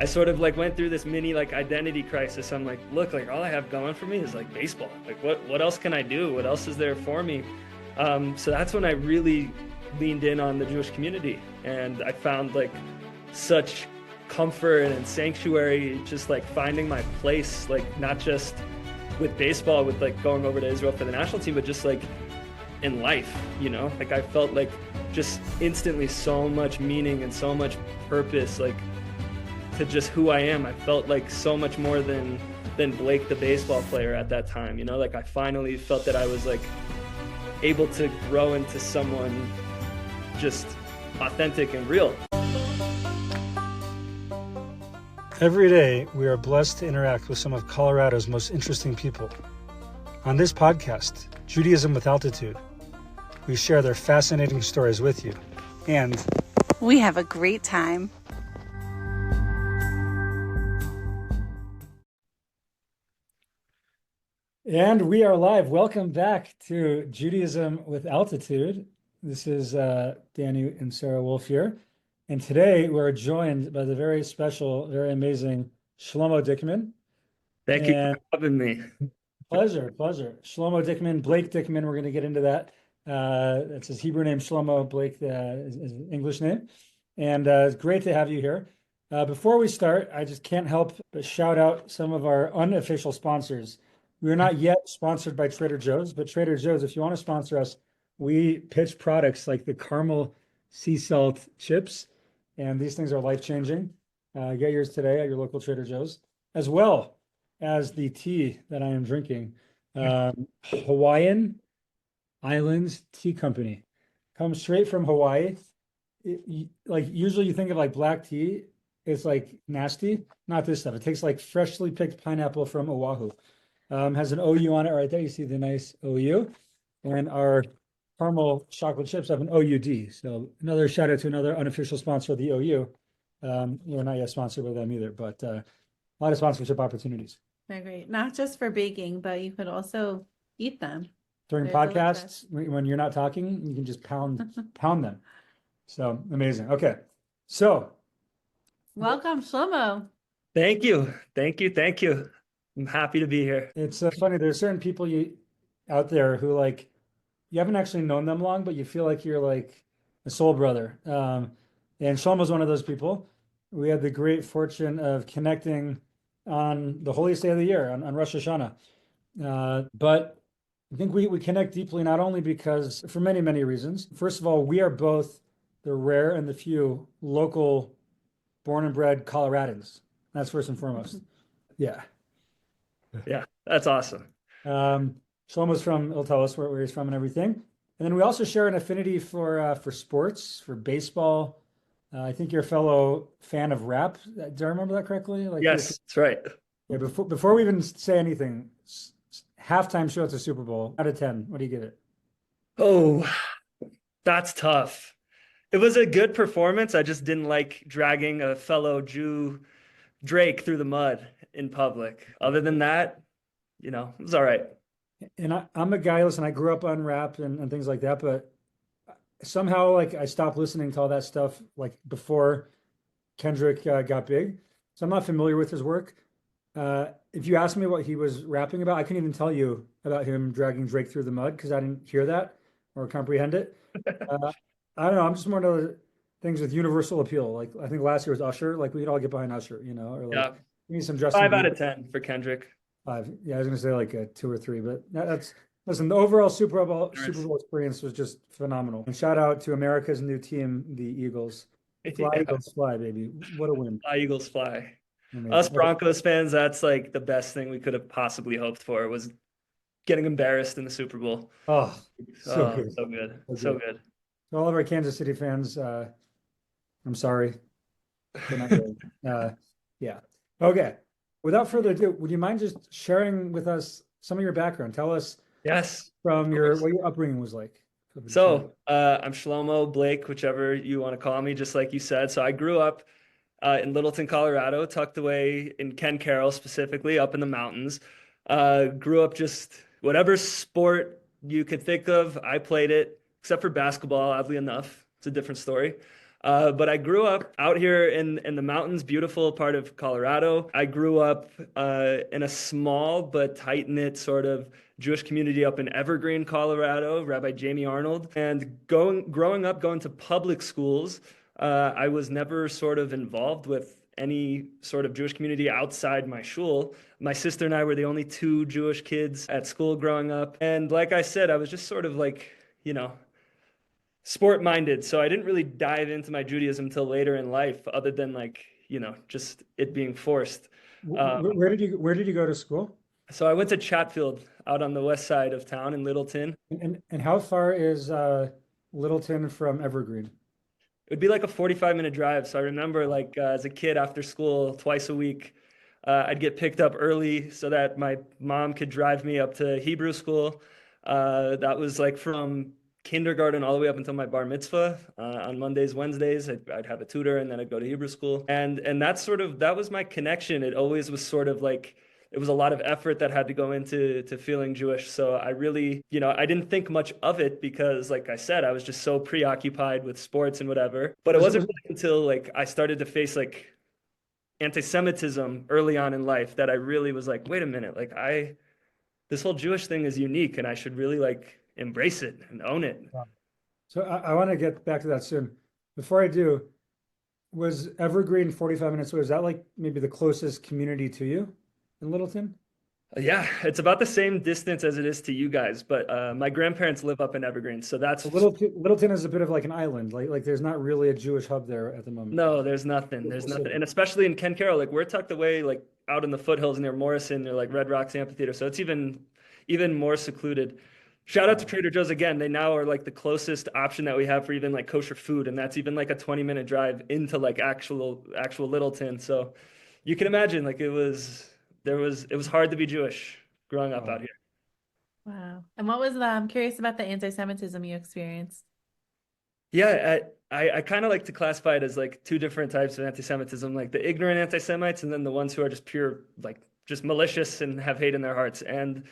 I sort of like went through this mini like identity crisis. I'm like, look, like all I have going for me is like baseball. Like what else can I do? What else is there for me? So that's when I really leaned in on the Jewish community, and I found like such comfort and sanctuary just like finding my place, like not just with baseball, with like going over to Israel for the national team, but just like in life, like I felt like just instantly so much meaning and so much purpose, like to just who I am. I felt like so much more than Blake the baseball player at that time, like I finally felt that I was like able to grow into someone just authentic and real. Every day, we are blessed to interact with some of Colorado's most interesting people. On this podcast, Judaism with Altitude, we share their fascinating stories with you, and we have a great time. And we are live. Welcome back to Judaism with Altitude. This is Danny and Sarah Wolf here. And today we're joined by the very special, very amazing Shlomo Dickman. Thank you for having me. Pleasure. Shlomo Dickman, Blake Dickman, we're going to get into that. That's his Hebrew name, Shlomo. Blake is his English name. And it's great to have you here. Before we start, I just can't help but shout out some of our unofficial sponsors. We're not yet sponsored by Trader Joe's, but Trader Joe's, if you want to sponsor us, we pitch products like the caramel sea salt chips. And these things are life-changing. Get yours today at your local Trader Joe's, as well as the tea that I am drinking. Hawaiian Islands Tea Company. Comes straight from Hawaii. Like usually you think of like black tea, it's like nasty. Not this stuff. It tastes like freshly picked pineapple from Oahu. Has an OU on it right there. You see the nice OU. And our caramel chocolate chips have an OUD. So another shout out to another unofficial sponsor of the OU. We're not yet sponsored by them either, but a lot of sponsorship opportunities. They're great. Not just for baking, but you could also eat them. During They're podcasts, when you're not talking, you can just pound them. So amazing. Okay. So welcome, Shlomo. Thank you. I'm happy to be here. It's funny. There's certain people out there who like, you haven't actually known them long, but you feel like you're like a soul brother. And Shlomo's one of those people. We had the great fortune of connecting on the holiest day of the year, on Rosh Hashanah. But I think we connect deeply, not only because, for many, many reasons. First of all, we are both the rare and the few local born and bred Coloradans. That's first and foremost. Yeah. Yeah, that's awesome. Shlomo's from, he'll tell us where he's from and everything. And then we also share an affinity for sports, for baseball. I think you're a fellow fan of rap. Do I remember that correctly? Like, yes, that's right. Yeah, before we even say anything, halftime show at the Super Bowl, out of 10, what do you give it? Oh, that's tough. It was a good performance. I just didn't like dragging a fellow Jew, Drake, through the mud in public. Other than that, it was all right. And I'm a guy, listen, I grew up on rap and things like that, but somehow like I stopped listening to all that stuff like before Kendrick got big. So I'm not familiar with his work. If you ask me what he was rapping about, I couldn't even tell you about him dragging Drake through the mud because I didn't hear that or comprehend it. I don't know. I'm just more into the things with universal appeal. Like I think last year was Usher. Like we could all get behind Usher, or like yeah. We need some Justin 5 Bieber. out of 10 for Kendrick. 5. Yeah, I was gonna say like a 2 or 3, but that's listen. The overall Super Bowl experience was just phenomenal. And shout out to America's new team, the Eagles. Fly Yeah. Eagles fly, baby! What a win! Fly Eagles fly. Amazing. Us Broncos fans, that's like the best thing we could have possibly hoped for was getting embarrassed in the Super Bowl. Oh, so good. So good. To all of our Kansas City fans, I'm sorry. Not good. Yeah. Okay. Without further ado, would you mind just sharing with us some of your background? Tell us from what your upbringing was like. So I'm Shlomo, Blake, whichever you want to call me, just like you said. So I grew up in Littleton, Colorado, tucked away in Ken Caryl specifically, up in the mountains. Grew up just whatever sport you could think of, I played it, except for basketball, oddly enough. It's a different story. But I grew up out here in the mountains, beautiful part of Colorado. I grew up in a small but tight-knit sort of Jewish community up in Evergreen, Colorado, Rabbi Jamie Arnold. And growing up, going to public schools, I was never sort of involved with any sort of Jewish community outside my shul. My sister and I were the only two Jewish kids at school growing up. And like I said, I was just sort of like, sport minded. So I didn't really dive into my Judaism until later in life, other than like, just it being forced. Where did you go to school? So I went to Chatfield out on the west side of town in Littleton. And how far is Littleton from Evergreen? It would be like a 45-minute drive. So I remember like as a kid after school, twice a week, I'd get picked up early so that my mom could drive me up to Hebrew school. That was like from kindergarten all the way up until my bar mitzvah. On Mondays, Wednesdays, I'd have a tutor, and then I'd go to Hebrew school. And that was my connection. It always was sort of like, it was a lot of effort that had to go into feeling Jewish. So I really, I didn't think much of it because, like I said, I was just so preoccupied with sports and whatever. But it wasn't really until like I started to face like anti-Semitism early on in life that I really was like, wait a minute, like this whole Jewish thing is unique, and I should really like embrace it and own it. So I want to get back to that soon. Before I do, was Evergreen 45 minutes away? Is that like maybe the closest community to you in Littleton? Yeah, it's about the same distance as it is to you guys, but my grandparents live up in Evergreen, so that's Littleton is a bit of like an island. Like there's not really a Jewish hub there at the moment. No, there's nothing. There's nothing. And especially in Ken Caryl, like we're tucked away like out in the foothills near Morrison, near like Red Rocks Amphitheater. So it's even more secluded. Shout out to Trader Joe's again. They now are like the closest option that we have for even like kosher food, and that's even like a 20-minute drive into like actual Littleton. So you can imagine like it was hard to be Jewish growing up out here. Wow. And what was I'm curious about the anti-Semitism you experienced. Yeah, I kind of like to classify it as like two different types of anti-Semitism, like the ignorant anti-Semites and then the ones who are just pure, like just malicious and have hate in their hearts. And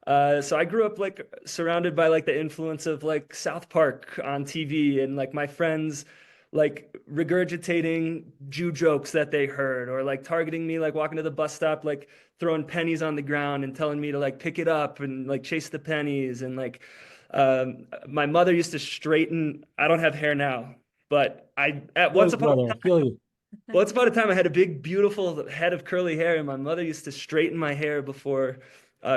so I grew up like surrounded by like the influence of like South Park on TV, and like my friends like regurgitating Jew jokes that they heard, or like targeting me, like walking to the bus stop, like throwing pennies on the ground and telling me to like pick it up and like chase the pennies. And like my mother used to straighten. I don't have hair now, but once upon a time, once upon a time I had a big, beautiful head of curly hair, and my mother used to straighten my hair before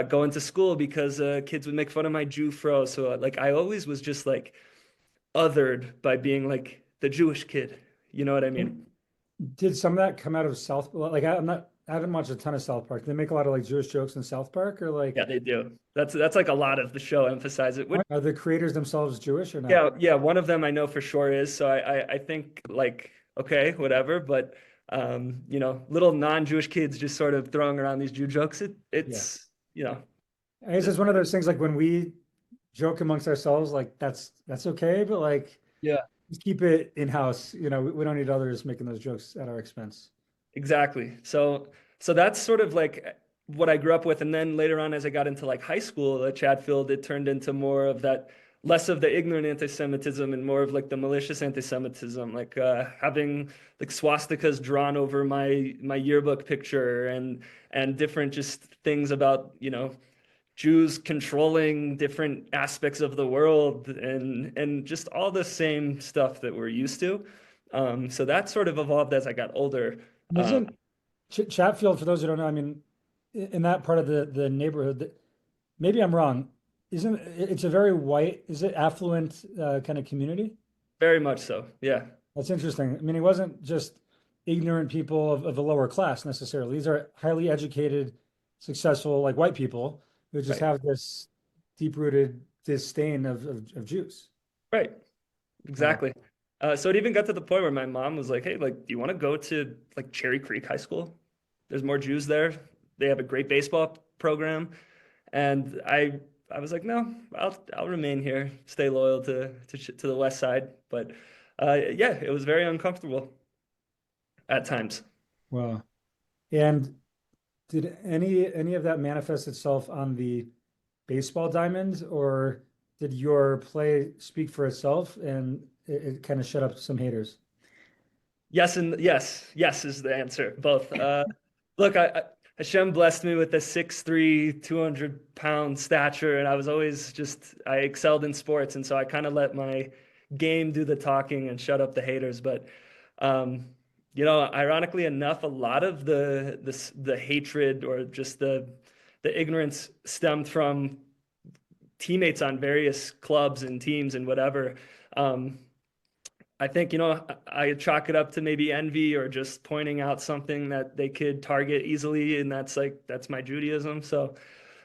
going to school because kids would make fun of my Jew fro. So like I always was just like othered by being like the Jewish kid. You know what I mean? Did some of that come out of South? Like I haven't watched a ton of South Park. Do they make a lot of like Jewish jokes in South Park, or like? Yeah, they do. That's like a lot of the show emphasize it. Are the creators themselves Jewish or not? Yeah. One of them I know for sure is. So I think like, okay, whatever. But little non-Jewish kids just sort of throwing around these Jew jokes. It's. I guess it's one of those things like when we joke amongst ourselves, like that's okay, but like just keep it in house. We don't need others making those jokes at our expense. Exactly. So that's sort of like what I grew up with, and then later on, as I got into like high school at Chatfield, it turned into more of that, less of the ignorant anti-Semitism and more of like the malicious anti-Semitism, like having like swastikas drawn over my yearbook picture and different just things about Jews controlling different aspects of the world and just all the same stuff that we're used to. So that sort of evolved as I got older. Isn't Chatfield, for those who don't know, I mean, in that part of the neighborhood, maybe I'm wrong. It's a very white, is it affluent kind of community? Very much so. Yeah. That's interesting. I mean, it wasn't just ignorant people of a lower class necessarily. These are highly educated, successful, like white people who just have this deep-rooted disdain of Jews. Right. Exactly. So it even got to the point where my mom was like, hey, like, do you want to go to like Cherry Creek High School? There's more Jews there. They have a great baseball program. And I was like, no, I'll remain here, stay loyal to the West Side. But yeah, it was very uncomfortable at times. Wow. And did any of that manifest itself on the baseball diamond, or did your play speak for itself and it kind of shut up some haters? Yes, and yes is the answer. Both. Look, Hashem blessed me with a 6'3", 200-pound stature, and I was always I excelled in sports, and so I kind of let my game do the talking and shut up the haters. But um, ironically enough, a lot of the hatred or just the ignorance stemmed from teammates on various clubs and teams and whatever. Um, I think, I chalk it up to maybe envy or just pointing out something that they could target easily. And that's my Judaism. So,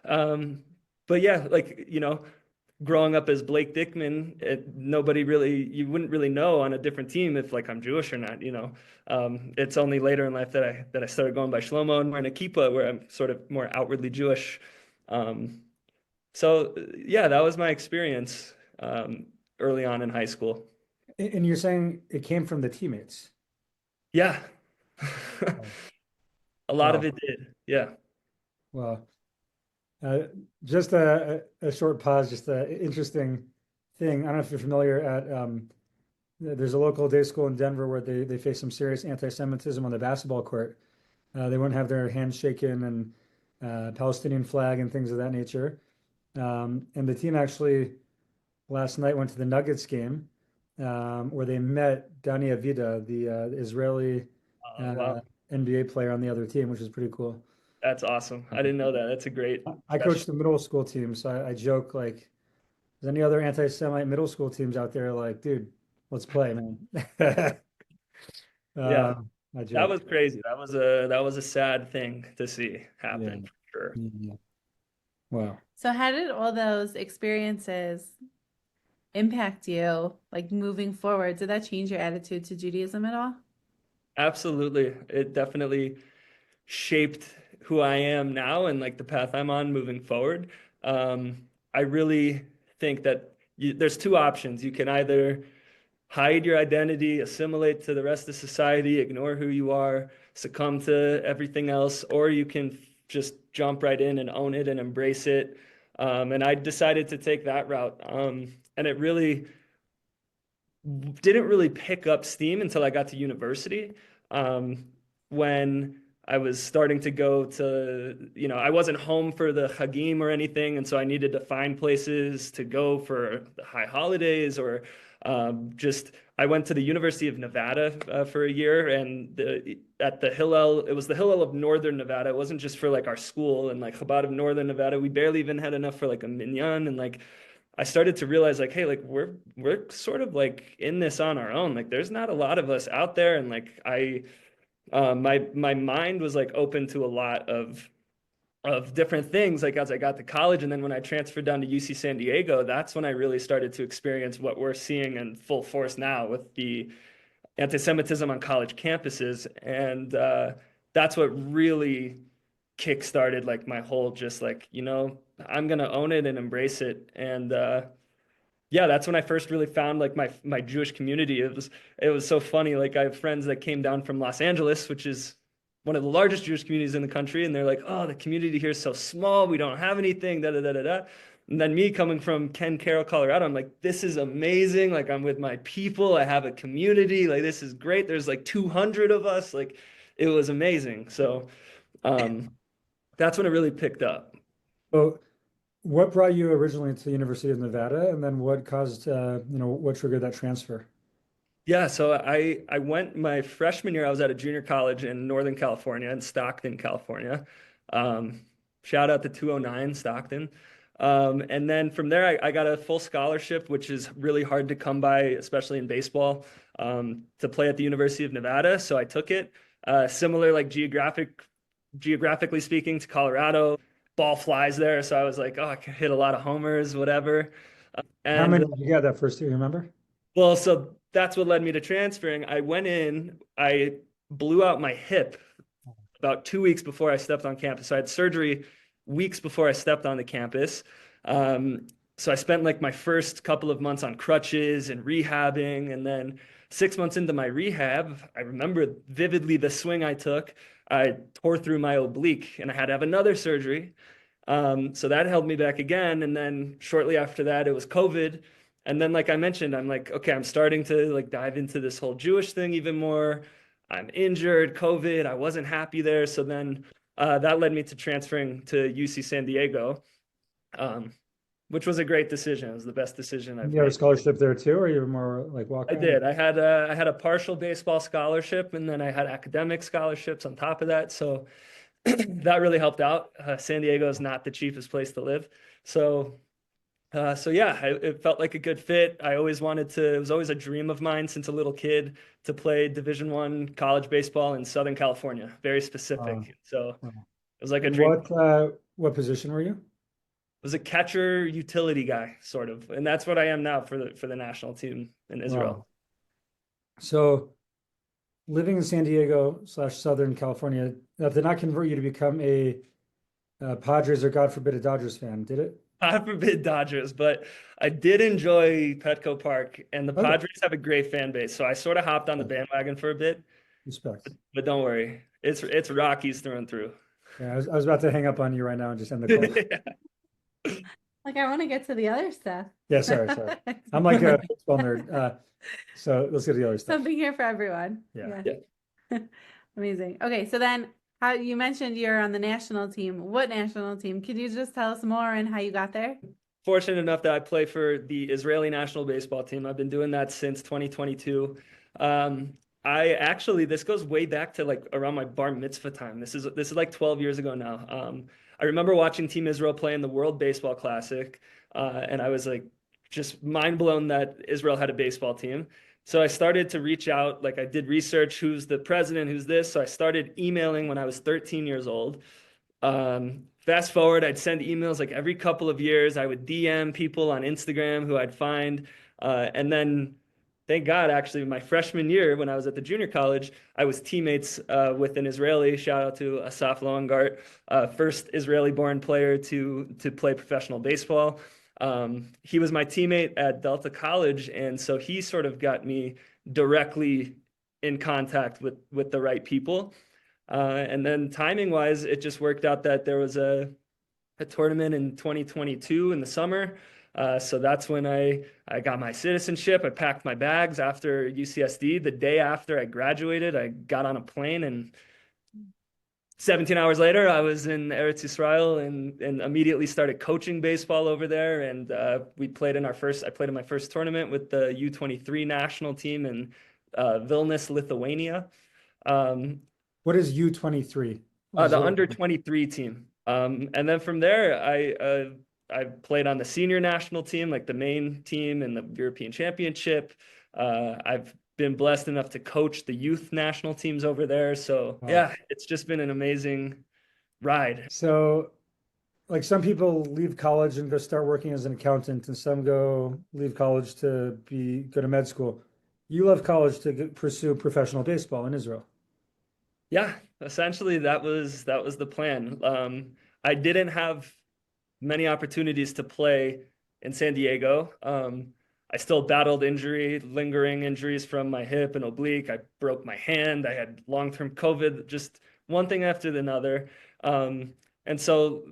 um, but yeah, growing up as Blake Dickman, you wouldn't really know on a different team if like I'm Jewish or not. It's only later in life that I started going by Shlomo and wearing a kippah where I'm sort of more outwardly Jewish. Um, so yeah, that was my experience early on in high school. And you're saying it came from the teammates. Yeah. Oh, A lot of wow. it did. Yeah. Well, just a short pause, just an interesting thing. I don't know if you're familiar there's a local day school in Denver where they face some serious anti-Semitism on the basketball court. They wouldn't have their hands shaken and Palestinian flag and things of that nature. And the team actually last night went to the Nuggets game where they met Dani Avida, the Israeli Wow. NBA player on the other team, which is pretty cool. That's awesome. I didn't know that. That's a great I session. coached the middle school team, so I joke like, "Is any other anti-Semite middle school teams out there?" Like, dude, let's play, man. Yeah. uh, I That joke. was crazy. That was a sad thing to see Yeah. happen for sure. Yeah. Wow. So how did all those experiences impact you, like moving forward? Did that change your attitude to Judaism at all? Absolutely. It definitely shaped who I am now and like the path I'm on moving forward. I really think that there's two options. You can either hide your identity, assimilate to the rest of society, ignore who you are, succumb to everything else, or you can just jump right in and own it and embrace it. And I decided to take that route. And it really didn't really pick up steam until I got to university. When I was starting to go to, I wasn't home for the Hagim or anything, and so I needed to find places to go for the high holidays or just. I went to the University of Nevada for a year, and at the Hillel, it was the Hillel of Northern Nevada. It wasn't just for like our school and like Chabad of Northern Nevada. We barely even had enough for like a minyan, and like I started to realize like, hey, like we're sort of like in this on our own. Like there's not a lot of us out there. And like my mind was like open to a lot of different things like as I got to college. And then when I transferred down to UC San Diego, that's when I really started to experience what we're seeing in full force now with the anti-Semitism on college campuses. And that's what really kickstarted like my whole just like, I'm gonna own it and embrace it. And yeah, that's when I first really found like my Jewish community. It was so funny. Like I have friends that came down from Los Angeles, which is one of the largest Jewish communities in the country, and they're like, "Oh, the community here is so small. We don't have anything." Da da da da da. And then me coming from Ken Caryl, Colorado, I'm like, "This is amazing. Like I'm with my people. I have a community. Like this is great. There's like 200 of us. Like it was amazing." So um, that's when it really picked up. So, what brought you originally to the University of Nevada, and then what caused, what triggered that transfer? Yeah, so I went my freshman year. I was at a junior college in Northern California, in Stockton, California. Um, Shout out to 209 Stockton. And then from there, I got a full scholarship, which is really hard to come by, especially in baseball, to play at the University of Nevada. So I took it. Similar, like geographically speaking, to Colorado. Ball flies there, so I was like, oh, I can hit a lot of homers, whatever. How And many did you get that first year, you remember? well, so that's what led me to transferring. I went in, I blew out my hip about 2 weeks before I stepped on campus. So I had surgery weeks before I stepped on the campus. Um, so I spent like my first couple of months on crutches and rehabbing. And then 6 months into my rehab, I remember vividly the swing I took. I tore through my oblique and I had to have another surgery. So that held me back again. And then shortly after that, it was COVID. And then, like I mentioned, I'm like, okay, I'm starting to like dive into this whole Jewish thing even more. I'm injured, COVID. I wasn't happy there. So then that led me to transferring to UC San Diego, um, which was a great decision. It was the best decision I've You have a made. scholarship there too, or you're more like walk I on? did. I had a partial baseball scholarship, and then I had academic scholarships on top of that. So that really helped out. San Diego is not the cheapest place to live. So so yeah, it felt like a good fit. I always wanted to, it was always a dream of mine since a little kid to play Division I college baseball in Southern California, very Uh, specific. So it wow. was like a And dream. what position were you? I was a catcher utility guy, sort of. And that's what I am now for the national team in Wow. Israel. So living in San Diego slash Southern California, that did not convert you to become a Padres or God forbid a Dodgers fan, did it? God forbid Dodgers, but I did enjoy Petco Park, and the Okay. Padres have a great fan base. So I sort of hopped on the bandwagon for a bit, Respect. but don't worry, it's Rockies through and through. Yeah, I was about to hang up on you right now and just end the call. Like I want to get to the other stuff. Yeah, sorry. I'm like a baseball nerd. So let's get to the other stuff. Something here for everyone. Yeah. Amazing. Okay, so then how you mentioned you're on the national team. What national team? Could you just tell us more and how you got there? Fortunate enough that I play for the Israeli national baseball team. I've been doing that since 2022. I actually, this goes way back to like around my bar mitzvah time. This is like 12 years ago now. I remember watching Team Israel play in the World Baseball Classic, and I was like just mind blown that Israel had a baseball team. So I started to reach out, like I did research, who's the president, who's this. So I started emailing when I was 13 years old. Fast forward, I'd send emails like every couple of years. I would DM people on Instagram who I'd find. And then, thank God, actually, my freshman year when I was at the junior college, I was teammates with an Israeli. Shout out to Asaf Loengart, first Israeli-born player to play professional baseball. He was my teammate at Delta College, and so he sort of got me directly in contact with the right people. And then timing wise, it just worked out that there was a tournament in 2022 in the summer. So that's when I got my citizenship. I packed my bags after UCSD. The day after I graduated, I got on a plane, and 17 hours later, I was in Eretz Yisrael and immediately started coaching baseball over there. And I played in my first tournament with the U23 national team in Vilnius, Lithuania. What is U23? The under 23 team. And then from there, I played on the senior national team, like the main team in the European Championship. I've been blessed enough to coach the youth national teams over there. So Wow. yeah, it's just been an amazing ride. So like some people leave college and go start working as an accountant, and some leave college to go to med school. You left college to pursue professional baseball in Israel. Yeah, essentially that was the plan. I didn't have many opportunities to play in San Diego. I still battled lingering injuries from my hip and oblique. I broke my hand. I had long-term COVID, just one thing after another. And so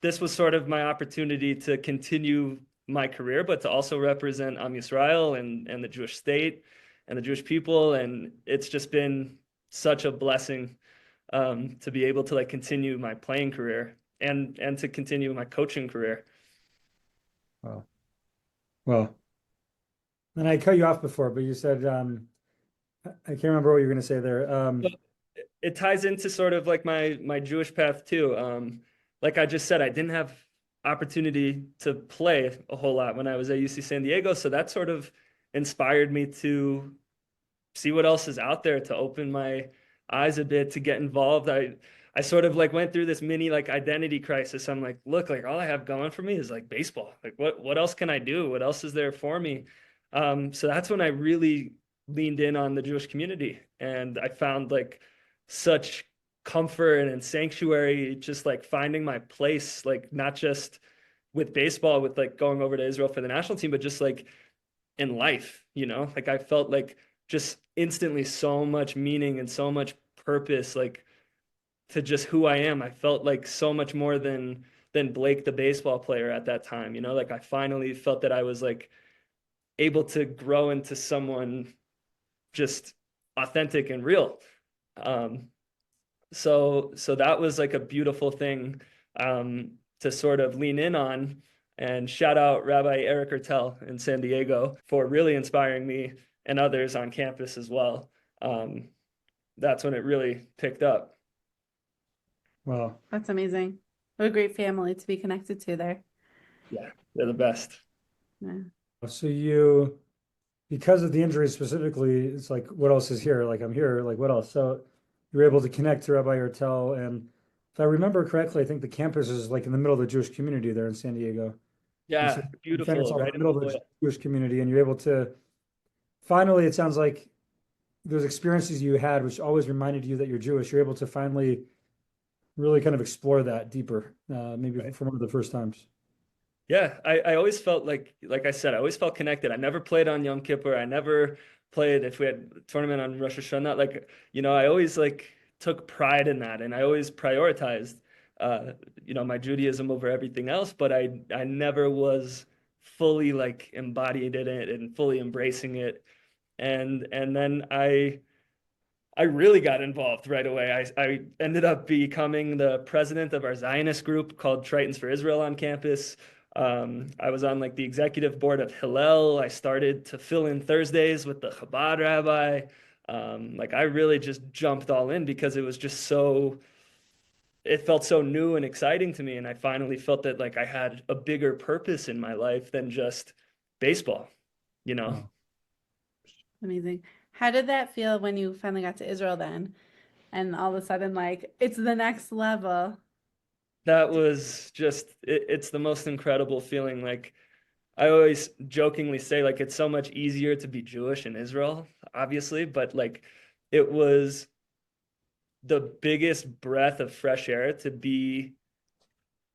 this was sort of my opportunity to continue my career, but to also represent Am Yisrael and the Jewish state and the Jewish people. And it's just been such a blessing to be able to like continue my playing career and to continue my coaching career. Wow. Well, and I cut you off before, but you said I can't remember what you were going to say there. It ties into sort of like my Jewish path too. Like I just said, I didn't have opportunity to play a whole lot when I was at UC San Diego, so that sort of inspired me to see what else is out there, to open my eyes a bit, to get involved. I sort of like went through this mini like identity crisis. I'm like, look, like all I have going for me is like baseball. Like what else can I do? What else is there for me? So that's when I really leaned in on the Jewish community, and I found like such comfort and sanctuary, just like finding my place, like not just with baseball, with like going over to Israel for the national team, but just like in life, you know, like I felt like just instantly so much meaning and so much purpose, like to just who I am. I felt like so much more than Blake, the baseball player at that time, you know, like I finally felt that I was like able to grow into someone just authentic and real. So that was like a beautiful thing to sort of lean in on. And shout out Rabbi Eric Ertel in San Diego for really inspiring me and others on campus as well. That's when it really picked up. Wow. That's amazing. What a great family to be connected to there. Yeah, they're the best. So you, because of the injury specifically, it's like, what else is here? Like, I'm here, like, what else? So you were able to connect to Rabbi Ertel. And if I remember correctly, I think the campus is like in the middle of the Jewish community there in San Diego. And so Yeah, you found beautiful, yourself in right the in middle the of the oil. Jewish community, and you're able to finally, it sounds like those experiences you had, which always reminded you that you're Jewish, you're able to finally really kind of explore that deeper, maybe Right. for one of the first times. Yeah, I always felt like I said, I always felt connected. I never played on Yom Kippur. I never played if we had a tournament on Rosh Hashanah. Like, I always like took pride in that, and I always prioritized, my Judaism over everything else. But I never was fully like embodied in it and fully embracing it. And then I really got involved right away. I ended up becoming the president of our Zionist group called Tritons for Israel on campus. I was on like the executive board of Hillel. I started to fill in Thursdays with the Chabad rabbi. Like I really just jumped all in because it was just it felt so new and exciting to me. And I finally felt that like I had a bigger purpose in my life than just baseball, you know? Wow. Amazing. How did that feel when you finally got to Israel then? And all of a sudden, like, it's the next level. That was it's the most incredible feeling. Like I always jokingly say, like, it's so much easier to be Jewish in Israel, obviously, but like it was the biggest breath of fresh air to be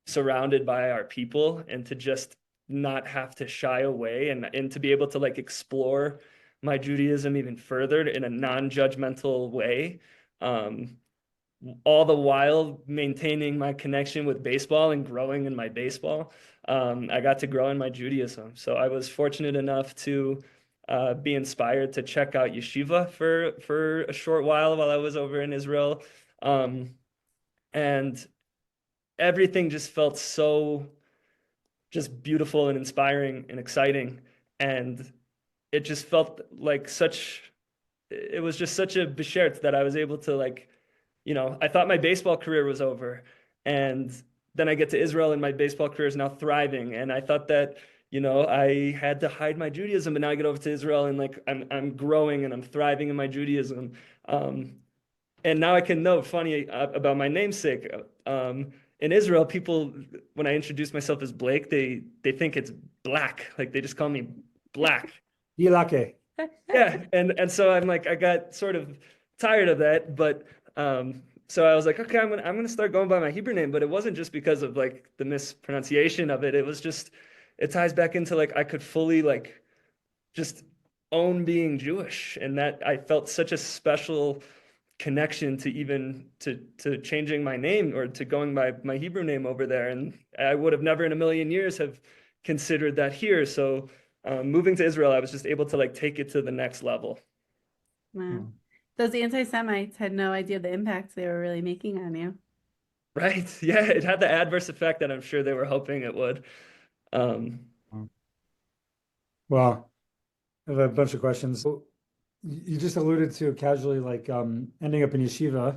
surrounded by our people and to just not have to shy away and to be able to like explore my Judaism even further in a non-judgmental way. All the while maintaining my connection with baseball and growing in my baseball. I got to grow in my Judaism. So I was fortunate enough to be inspired to check out yeshiva for a short while I was over in Israel. And everything just felt so just beautiful and inspiring and exciting. And it just felt like it was just such a beshert that I was able to like, I thought my baseball career was over. And then I get to Israel and my baseball career is now thriving. And I thought that, I had to hide my Judaism, but now I get over to Israel and like I'm growing and I'm thriving in my Judaism. And now I can know funny about my namesake. In Israel, people, when I introduce myself as Blake, they think it's Black. Like they just call me Black. Yilake. Yeah, and so I'm like I got sort of tired of that, but so I was like, okay, I'm gonna start going by my Hebrew name, but it wasn't just because of like the mispronunciation of it. It was just it ties back into like I could fully like just own being Jewish, and that I felt such a special connection to even to changing my name or to going by my Hebrew name over there, and I would have never in a million years have considered that here. So moving to Israel, I was just able to like take it to the next level. Wow. Those anti-Semites had no idea the impact they were really making on you. Right. Yeah, it had the adverse effect that I'm sure they were hoping it would. Well, I have a bunch of questions. So you just alluded to casually like ending up in yeshiva.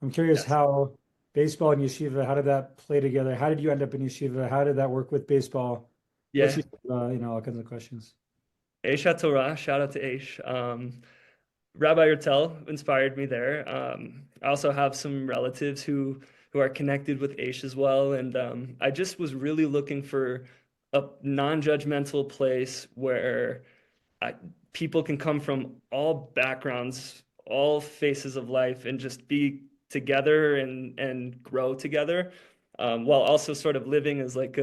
I'm curious Yes. how baseball and yeshiva, how did that play together? How did you end up in yeshiva? How did that work with baseball? What's Yeah. all kinds of questions. Eish Torah, shout out to Eish. Rabbi Ertel inspired me there. I also have some relatives who are connected with Aish as well, and I just was really looking for a non-judgmental place where I, people can come from all backgrounds, all faces of life, and just be together and grow together, while also sort of living as like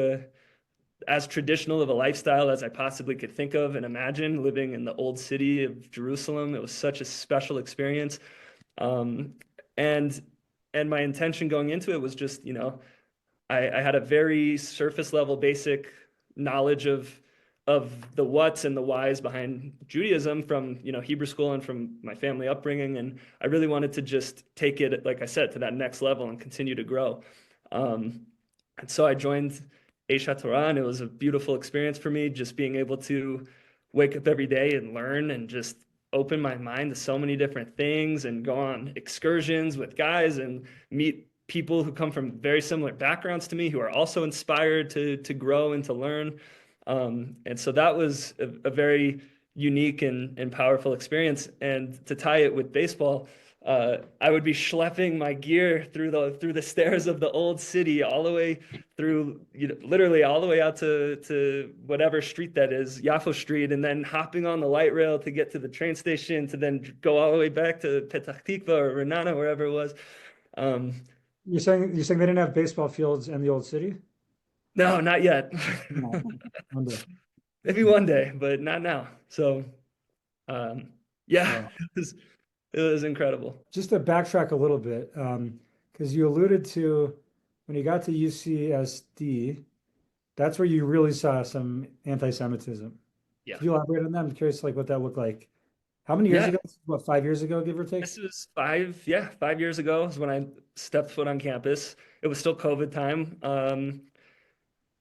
as traditional of a lifestyle as I possibly could think of and imagine, living in the old city of Jerusalem. It was such a special experience. Um, and and my intention going into it was just, I had a very surface level basic knowledge of of the what's and the whys behind Judaism from, Hebrew school and from my family upbringing. And I really wanted to just take it, like I said, to that next level and continue to grow. And so I joined Aish HaTorah, and it was a beautiful experience for me, just being able to wake up every day and learn and just open my mind to so many different things and go on excursions with guys and meet people who come from very similar backgrounds to me who are also inspired to grow and to learn. And so that was a very unique and powerful experience. And to tie it with baseball, I would be schlepping my gear through the stairs of the old city, all the way through, literally all the way out to whatever street that is, Yafo Street, and then hopping on the light rail to get to the train station, to then go all the way back to Petah Tikva or Renana, wherever it was. You're saying they didn't have baseball fields in the old city? No, not yet. No. Wonder. Maybe one day, but not now. So, yeah, Wow. it was incredible. Just to backtrack a little bit, because you alluded to when you got to UCSD, that's where you really saw some anti-Semitism. Yeah. Could you elaborate on that? I'm curious, like what that looked like. How many years Yeah. ago? What, 5 years ago, give or take? This was 5 years ago is when I stepped foot on campus. It was still COVID time.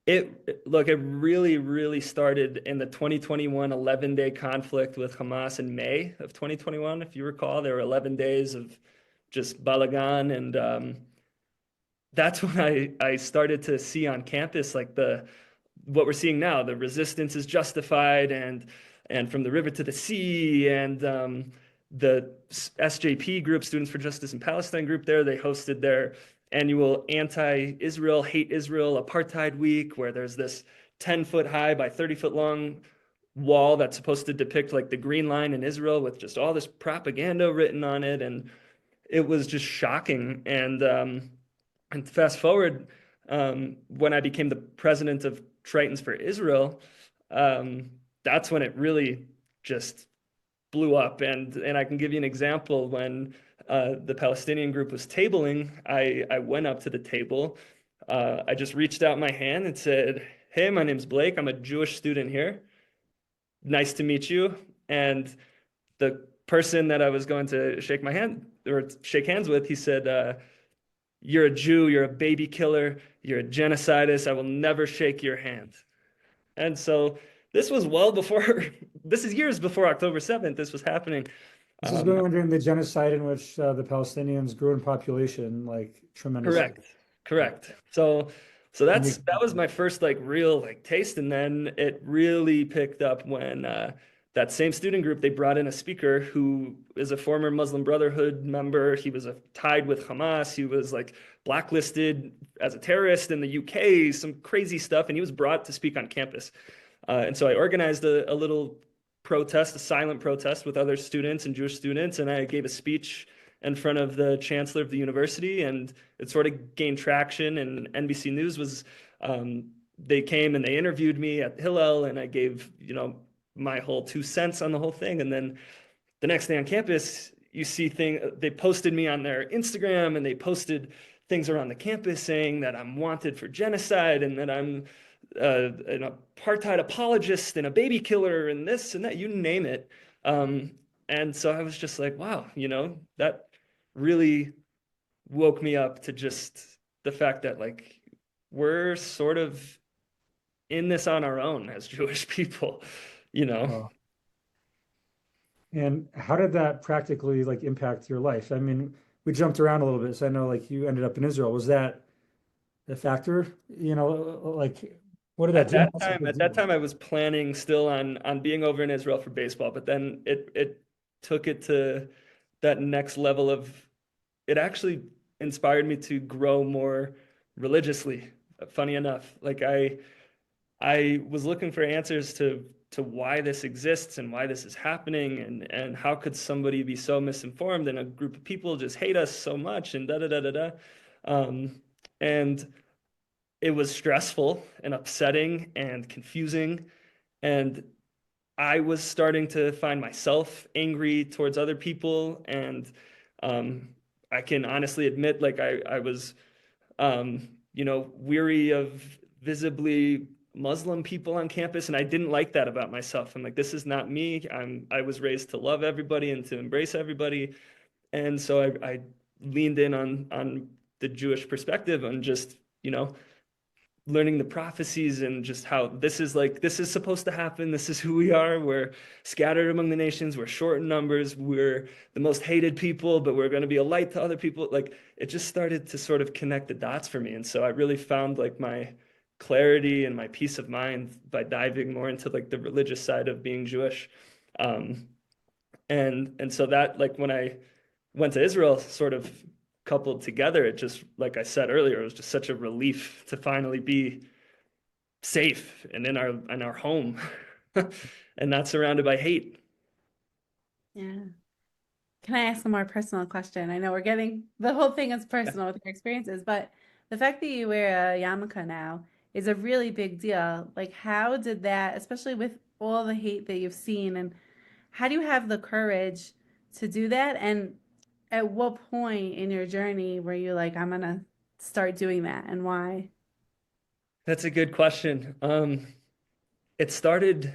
It really, really started in the 2021 11-day conflict with Hamas in May of 2021. If you recall, there were 11 days of just balagan, and that's when I started to see on campus like what we're seeing now. The resistance is justified, and from the river to the sea, and the SJP group, Students for Justice in Palestine group, they hosted their annual anti-Israel, hate Israel apartheid week, where there's this 10-foot high by 30-foot long wall that's supposed to depict like the Green Line in Israel with just all this propaganda written on it. And it was just shocking. And fast forward, when I became the president of Tritons for Israel, that's when it really just blew up. And I can give you an example. When the Palestinian group was tabling, I went up to the table. I just reached out my hand and said, "Hey, my name's Blake. I'm a Jewish student here. Nice to meet you." And the person that I was going to shake hands with, he said, "You're a Jew. You're a baby killer. You're a genocidist. I will never shake your hand." And so this was this is years before October 7th. This was happening. This is going on during the genocide in which the Palestinians grew in population like tremendously. Correct. So that was my first like real like taste, and then it really picked up when that same student group, they brought in a speaker who is a former Muslim Brotherhood member. He was tied with Hamas. He was like blacklisted as a terrorist in the UK, some crazy stuff, and he was brought to speak on campus. And so I organized a little protest, a silent protest with other students and Jewish students, and I gave a speech in front of the chancellor of the university, and it sort of gained traction. And NBC News was, they came and they interviewed me at Hillel, and I gave, my whole 2 cents on the whole thing. And then the next day on campus, you see they posted me on their Instagram, and they posted things around the campus saying that I'm wanted for genocide and that I'm an apartheid apologist and a baby killer and this and that, you name it. And so I was just like, wow, that really woke me up to just the fact that like we're sort of in this on our own as Jewish people, Oh. And how did that practically like impact your life? I mean, we jumped around a little bit, so I know like you ended up in Israel. Was that a factor? Like what did that do? At that time I was planning still on being over in Israel for baseball, but then it took it to that next level of, it actually inspired me to grow more religiously. Funny enough, like I was looking for answers to why this exists and why this is happening, and how could somebody be so misinformed and a group of people just hate us so much, and da da da da da. And it was stressful and upsetting and confusing, and I was starting to find myself angry towards other people. And I can honestly admit, like I was weary of visibly Muslim people on campus, and I didn't like that about myself. I'm like, this is not me. I was raised to love everybody and to embrace everybody. And so I leaned in on the Jewish perspective and just, learning the prophecies and just how this is supposed to happen. This is who we are. We're scattered among the nations. We're short in numbers. We're the most hated people, but we're going to be a light to other people. Like, it just started to sort of connect the dots for me. And so I really found like my clarity and my peace of mind by diving more into like the religious side of being Jewish. And so that, like, when I went to Israel, sort of coupled together, it just, like I said earlier, it was just such a relief to finally be safe and in our home and not surrounded by hate. Yeah. Can I ask a more personal question? I know the whole thing is personal with your experiences, but the fact that you wear a yarmulke now is a really big deal. Like, how did that, especially with all the hate that you've seen, and how do you have the courage to do that? And at what point in your journey were you like, I'm gonna start doing that, and why? That's a good question. It started,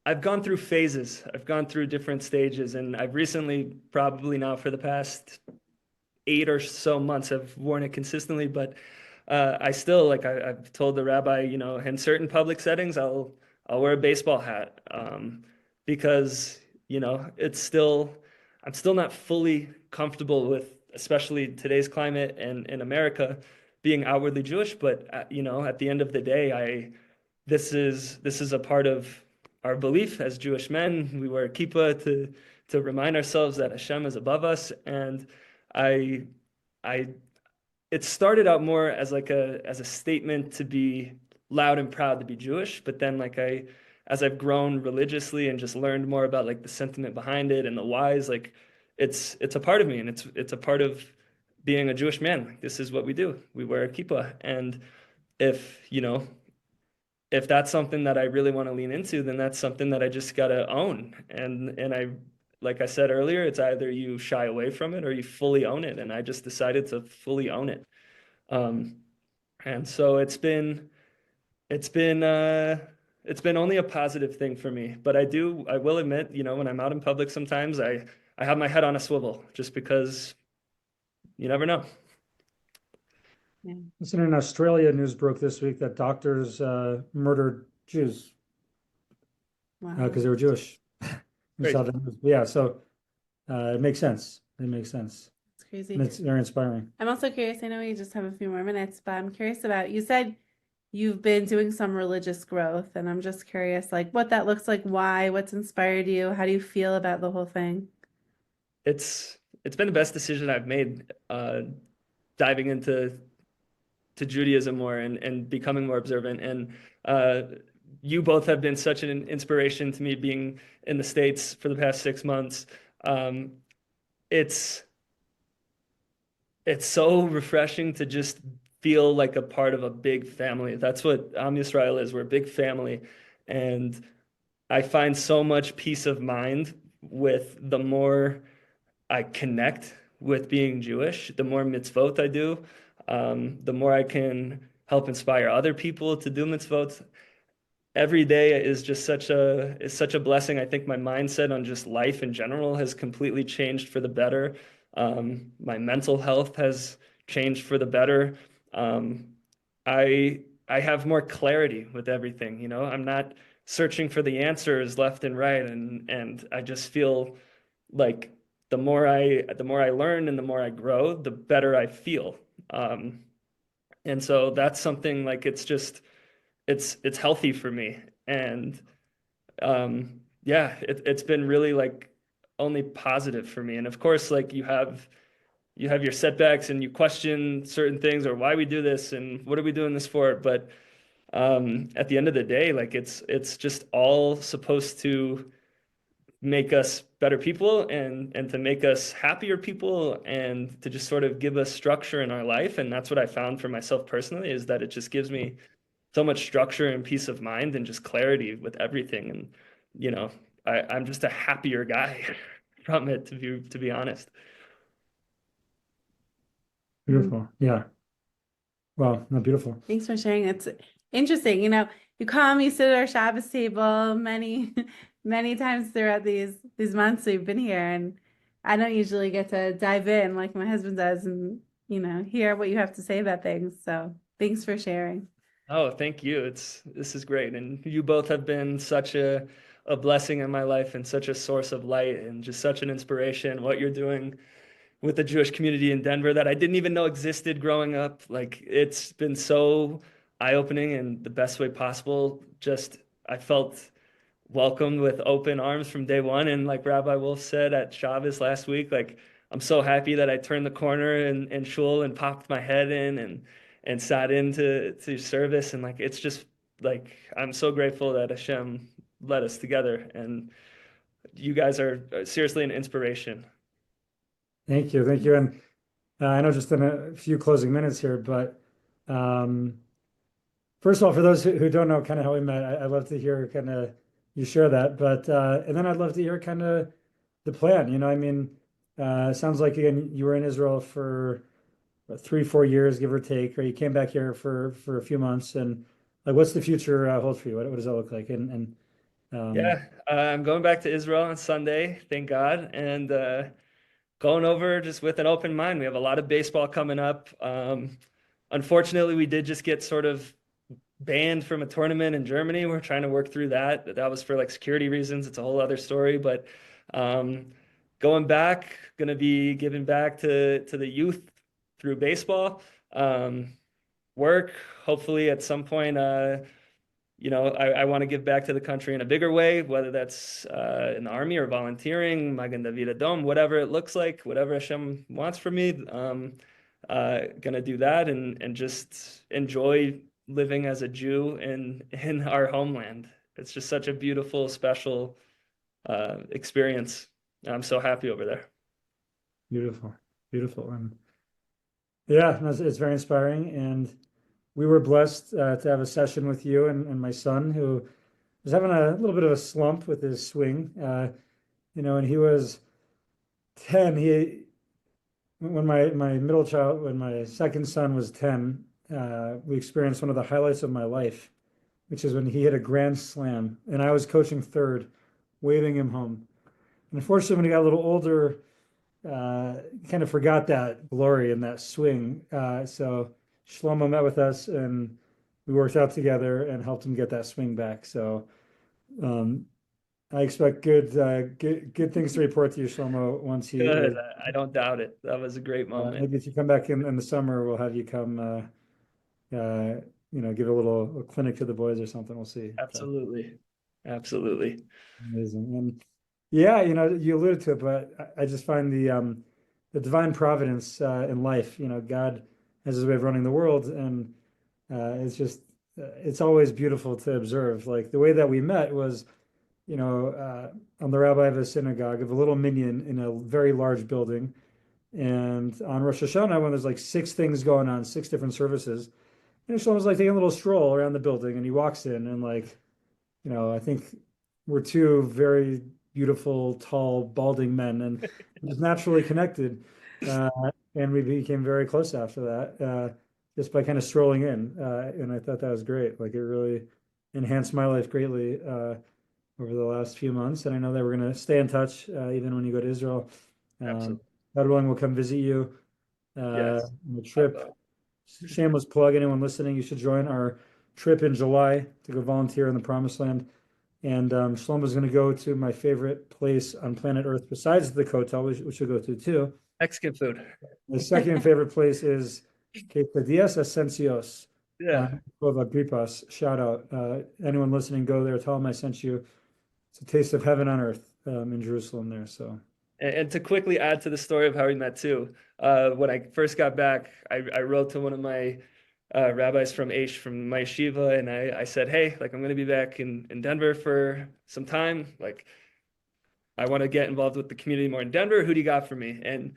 I've gone through phases. I've gone through different stages, and I've recently, probably now for the past 8 or so months, have worn it consistently. But I still, like, I've told the rabbi, in certain public settings, I'll wear a baseball hat, because I'm still not fully comfortable with, especially today's climate and in America, being outwardly Jewish. But at the end of the day, this is a part of our belief as Jewish men. We wear kippah to remind ourselves that Hashem is above us. And I I it started out more as like as a statement to be loud and proud to be Jewish, but then, like, as I've grown religiously and just learned more about like the sentiment behind it and the whys, like, it's a part of me, and it's a part of being a Jewish man. Like, this is what we do. We wear a kippah. And if if that's something that I really want to lean into, then that's something that I just gotta own. And like I said earlier, it's either you shy away from it or you fully own it. And I just decided to fully own it. Um, and so it's been it's been only a positive thing for me. But I will admit, when I'm out in public, sometimes I have my head on a swivel, just because you never know. Yeah. Listen, in Australia, news broke this week that doctors murdered Jews Wow. because they were Jewish. You saw the news. Yeah, so it makes sense. It makes sense. It's crazy. And it's very inspiring. I'm also curious, I know we just have a few more minutes, but I'm curious about, you said you've been doing some religious growth, and I'm just curious, like, what that looks like, why, what's inspired you, how do you feel about the whole thing? It's been the best decision I've made, diving into Judaism more and becoming more observant. And you both have been such an inspiration to me, being in the States for the past 6 months. It's so refreshing to just feel like a part of a big family. That's what Am Yisrael is. We're a big family. And I find so much peace of mind with the more I connect with being Jewish, the more mitzvot I do, the more I can help inspire other people to do mitzvot. Every day is just such a blessing. I think my mindset on just life in general has completely changed for the better. My mental health has changed for the better. I have more clarity with everything. I'm not searching for the answers left and right, and I just feel like the more I learn and the more I grow, the better I feel. And so that's something, like, it's healthy for me. And yeah, it's been really, like, only positive for me. And of course, like, you have your setbacks and you question certain things, or why we do this and what are we doing this for. But at the end of the day, like, it's just all supposed to make us better people and to make us happier people and to just sort of give us structure in our life. And that's what I found for myself personally, is that it just gives me so much structure and peace of mind and just clarity with everything. And I'm just a happier guy from it, to be honest. Beautiful. Yeah. Wow, not beautiful. Thanks for sharing. interesting. You know, you come, you sit at our Shabbos table many, many times throughout these months we've been here, and I don't usually get to dive in like my husband does and, you know, hear what you have to say about things. So thanks for sharing. Oh, thank you. This is great. And you both have been such a blessing in my life and such a source of light and just such an inspiration. What you're doing with the Jewish community in Denver that I didn't even know existed growing up. Like it's been so eye-opening in the best way possible. Just I felt welcomed with open arms from day one. And like Rabbi Wolf said at Shabbos last week, like I'm so happy that I turned the corner in shul and popped my head in and sat into to service. And like it's just like I'm so grateful that Hashem led us together. And you guys are seriously an inspiration. Thank you. Thank you. And I know just in a few closing minutes here, but um, first of all, for those who don't know kind of how we met, I'd love to hear kind of you share that. But and then I'd love to hear kind of the plan. You know, I mean, sounds like again you were in Israel for what, 3, 4 years, give or take, or you came back here for a few months. And like, what's the future hold for you? What does that look like? And Yeah, I'm going back to Israel on Sunday, thank God, and going over just with an open mind. We have a lot of baseball coming up. Unfortunately, we did just get sort of banned from a tournament in Germany. We're trying to work through that. That was for like security reasons. It's a whole other story. But um, going back, going to be giving back to the youth through baseball. Work, hopefully at some point. I want to give back to the country in a bigger way, whether that's in the army or volunteering, Magen David Adom, whatever it looks like, whatever Hashem wants from me. Gonna do that and just enjoy living as a Jew in our homeland. It's just such a beautiful, special experience. I'm so happy over there. beautiful, beautiful, and yeah, no, it's very inspiring. And we were blessed to have a session with you and my son, who was having a little bit of a slump with his swing. And he was 10. When my middle child, when my second son was 10, we experienced one of the highlights of my life, which is when he hit a grand slam, and I was coaching third, waving him home. And unfortunately, when he got a little older, kind of forgot that glory and that swing. So Shlomo met with us, and we worked out together and helped him get that swing back. So um, I expect good things to report to you, Shlomo, once he Good. is. I don't doubt it. That was a great moment. Maybe if you come back in the summer, we'll have you come, give a clinic to the boys or something. We'll see. So, Absolutely. Absolutely. amazing. And yeah, you alluded to it, but I just find the divine providence in life. God has his way of running the world, and it's always beautiful to observe. Like the way that we met was, on the rabbi of a synagogue of a little minyan in a very large building. And on Rosh Hashanah, when there's like 6 things going on, 6 different services, Shlomo's like taking a little stroll around the building, and he walks in, and like, I think we're two very beautiful, tall, balding men, and just naturally connected. Uh, and we became very close after that, just by kind of strolling in. And I thought that was great. Like it really enhanced my life greatly over the last few months. And I know that we're going to stay in touch even when you go to Israel. Um, Absolutely. God willing, we'll come visit you Yes. on the trip. Shameless plug, anyone listening, you should join our trip in July to go volunteer in the Promised Land. And Shlomo's going to go to my favorite place on planet Earth besides the Kotel, which you'll go to too. Mexican food. My second favorite place is Quesadillas Ascensios. Yeah. Cueva Gripas. Shout out. Anyone listening, go there. Tell them I sent you. It's a taste of heaven on earth in Jerusalem there. So. And to quickly add to the story of how we met too, when I first got back, I wrote to one of my rabbis from my yeshiva, and I said, hey, like I'm going to be back in Denver for some time. Like I want to get involved with the community more in Denver. Who do you got for me? And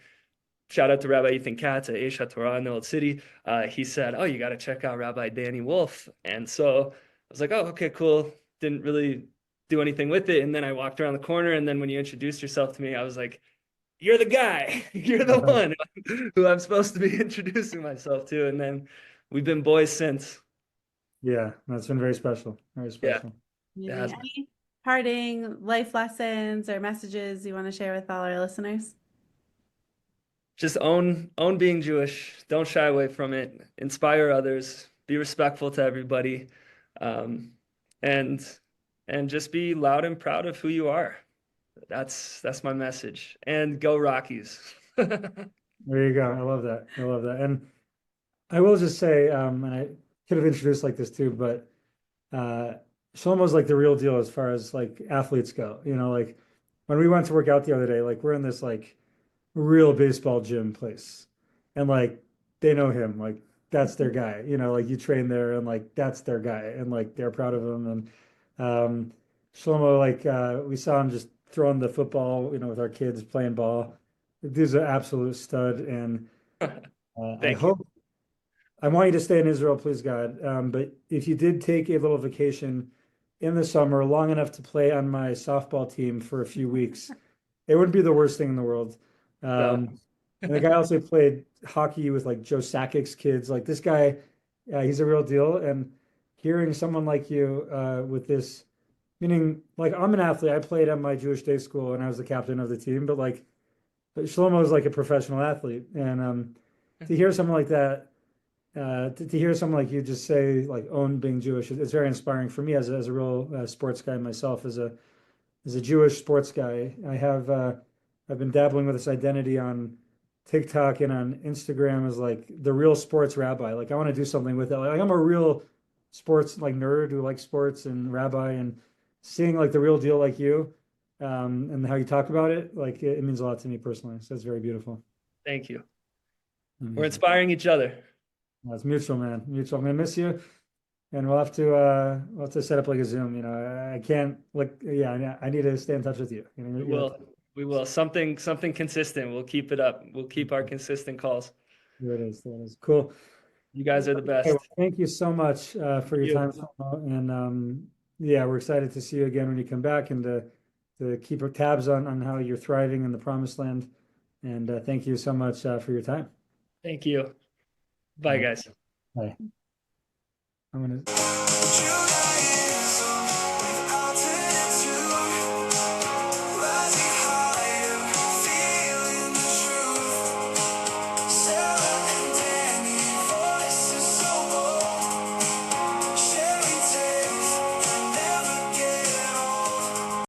shout out to Rabbi Ethan Katz at Eish HaTorah in the Old City. He said, oh, you got to check out Rabbi Danny Wolf. And so I was like, oh, okay, cool. Didn't really do anything with it. And then I walked around the corner, and then when you introduced yourself to me, I was like, you're the guy. You're the one who I'm supposed to be introducing myself to. And then we've been boys since. Yeah, that's been very special. Very Yeah, special. it has been. Any parting life lessons or messages you want to share with all our listeners? Just own being Jewish. Don't shy away from it. Inspire others. Be respectful to everybody, um, and just be loud and proud of who you are. That's my message. And go Rockies. There you go. I love that. I love that. And I will just say, and I could have introduced like this too, but Shlomo's like the real deal as far as like athletes go. You know, like when we went to work out the other day, like we're in this like real baseball gym place, and like they know him, like that's their guy. You know, like you train there, and like that's their guy, and like they're proud of him. And um, Shlomo, like we saw him just throwing the football, you know, with our kids playing ball. The dude's an absolute stud, and I Thank you. hope I want you to stay in Israel, please God. But if you did take a little vacation in the summer, long enough to play on my softball team for a few weeks, it wouldn't be the worst thing in the world. No. And the guy also played hockey with like Joe Sakic's kids. Like this guy, he's a real deal. And hearing someone like you with this, meaning like I'm an athlete. I played at my Jewish day school and I was the captain of the team. But Shlomo is like a professional athlete, and to hear someone like that to hear someone like you just say like own being Jewish, it's very inspiring for me as a real sports guy myself, as a Jewish sports guy. I've been dabbling with this identity on TikTok and on Instagram as like the real sports rabbi. Like I want to do something with it. Like I'm a real sports like nerd who likes sports and rabbi, and seeing like the real deal like you, and how you talk about it, like it means a lot to me personally. So it's very beautiful. Thank you. We're Amazing. inspiring each other. It's mutual, man. Mutual. I'm gonna miss you, and we'll have to set up like a Zoom. You know, I can't like yeah. I need to stay in touch with you. You know, We will. We will. Something consistent. We'll keep it up. We'll keep our consistent calls. there it is. There it is. Cool. You guys are the Okay, well, best. thank you so much for your You. time, and yeah, we're excited to see you again when you come back, and to keep tabs on how you're thriving in the promised land. And thank you so much for your time. Thank you. All Bye, right. guys. Bye. I'm gonna.